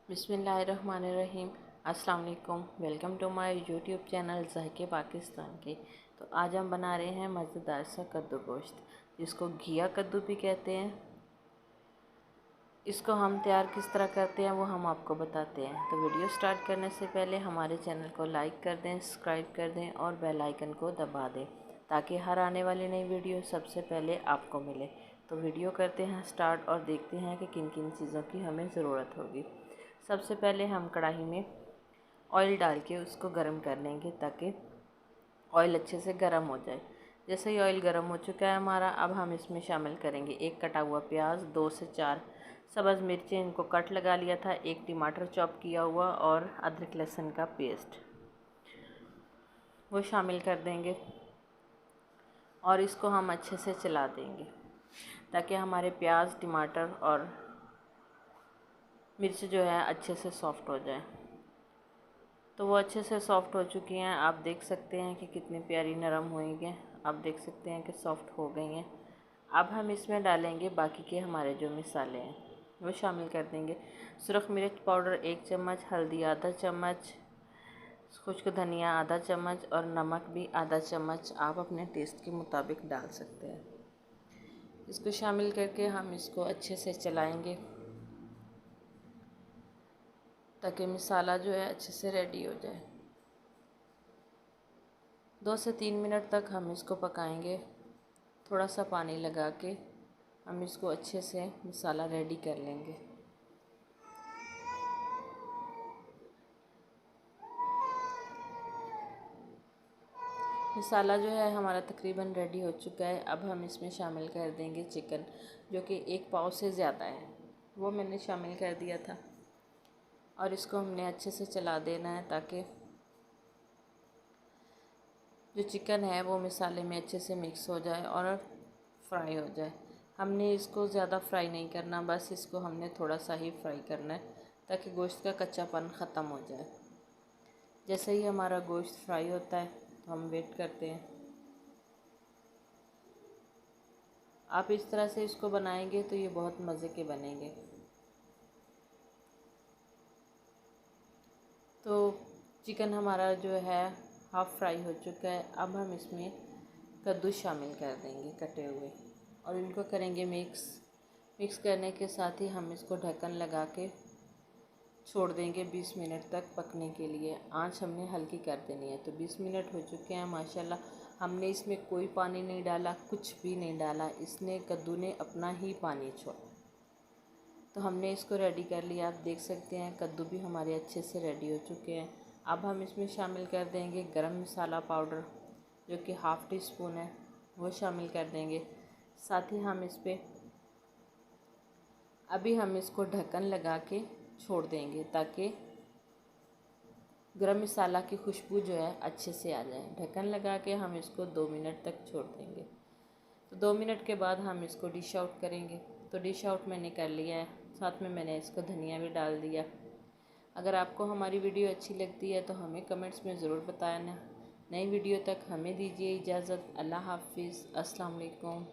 बिस्मिल्लाहिर्रहमानिर्रहीम। अस्सलाम वालेकुम। Welcome to my YouTube channel ज़ायके पाकिस्तान के। तो आज हम बना रहे हैं मज़ेदार सा कद्दू गोश्त, जिसको घिया कद्दू भी कहते हैं। इसको हम तैयार किस तरह करते हैं वो हम आपको बताते हैं। तो वीडियो स्टार्ट करने से पहले हमारे चैनल को लाइक कर दें, सब्सक्राइब कर दें और बेल आइकन को दबा दें, ताकि हर आने वाली नई वीडियो सबसे पहले आपको मिले। तो वीडियो करते हैं स्टार्ट और देखते हैं कि किन किन चीज़ों की हमें ज़रूरत होगी। सबसे पहले हम कढ़ाई में ऑयल डाल के उसको गर्म कर लेंगे, ताकि ऑयल अच्छे से गर्म हो जाए। जैसे ही ऑयल गर्म हो चुका है हमारा, अब हम इसमें शामिल करेंगे एक कटा हुआ प्याज, 2 से 4 सब्ज़ मिर्चें, इनको कट लगा लिया था, एक टमाटर चॉप किया हुआ और अदरक लहसुन का पेस्ट वो शामिल कर देंगे। और इसको हम अच्छे से चला देंगे, ताकि हमारे प्याज, टमाटर और मिर्च जो है अच्छे से सॉफ़्ट हो जाए। तो वो अच्छे से सॉफ़्ट हो चुकी हैं। आप देख सकते हैं कि कितनी प्यारी नरम हुई हैं। आप देख सकते हैं कि सॉफ़्ट हो गई हैं। अब हम इसमें डालेंगे बाकी के हमारे जो मसाले हैं वो शामिल कर देंगे। सुरख मिर्च पाउडर 1 चम्मच, हल्दी आधा चम्मच, खुश्क धनिया आधा चम्मच और नमक भी आधा चम्मच आप अपने टेस्ट के मुताबिक डाल सकते हैं। इसको शामिल करके हम इसको अच्छे से चलाएँगे, ताकि मसाला जो है अच्छे से रेडी हो जाए। 2 से 3 मिनट तक हम इसको पकाएंगे। थोड़ा सा पानी लगा के हम इसको अच्छे से मसाला रेडी कर लेंगे। मसाला जो है हमारा तकरीबन रेडी हो चुका है। अब हम इसमें शामिल कर देंगे चिकन, जो कि 1 पाव से ज़्यादा है, वो मैंने शामिल कर दिया था। और इसको हमने अच्छे से चला देना है, ताकि जो चिकन है वो मसाले में अच्छे से मिक्स हो जाए और फ्राई हो जाए। हमने इसको ज़्यादा फ्राई नहीं करना, बस इसको हमने थोड़ा सा ही फ्राई करना है, ताकि गोश्त का कच्चापन ख़त्म हो जाए। जैसे ही हमारा गोश्त फ्राई होता है तो हम वेट करते हैं। आप इस तरह से इसको बनाएंगे तो ये बहुत मज़े के बनेंगे। तो चिकन हमारा जो है हाफ़ फ्राई हो चुका है। अब हम इसमें कद्दू शामिल कर देंगे कटे हुए, और इनको करेंगे मिक्स करने के साथ ही हम इसको ढक्कन लगा के छोड़ देंगे 20 मिनट तक पकने के लिए। आंच हमने हल्की कर देनी है। तो 20 मिनट हो चुके हैं माशाल्लाह। हमने इसमें कोई पानी नहीं डाला, कुछ भी नहीं डाला, इसने कद्दू ने अपना ही पानी छोड़ा। तो हमने इसको रेडी कर लिया। आप देख सकते हैं कद्दू भी हमारे अच्छे से रेडी हो चुके हैं। अब हम इसमें शामिल कर देंगे गरम मसाला पाउडर, जो कि हाफ़ टी स्पून है, वो शामिल कर देंगे। साथ ही हम इस पर अभी हम इसको ढक्कन लगा के छोड़ देंगे, ताकि गरम मसाला की खुशबू जो है अच्छे से आ जाए। ढक्कन लगा के हम इसको 2 मिनट तक छोड़ देंगे। तो 2 मिनट के बाद हम इसको डिश आउट करेंगे। तो डिश आउट मैंने कर लिया है, साथ में मैंने इसको धनिया भी डाल दिया। अगर आपको हमारी वीडियो अच्छी लगती है तो हमें कमेंट्स में ज़रूर बताना। नई वीडियो तक हमें दीजिए इजाज़त। अल्लाह हाफिज़। अस्सलाम वालेकुम।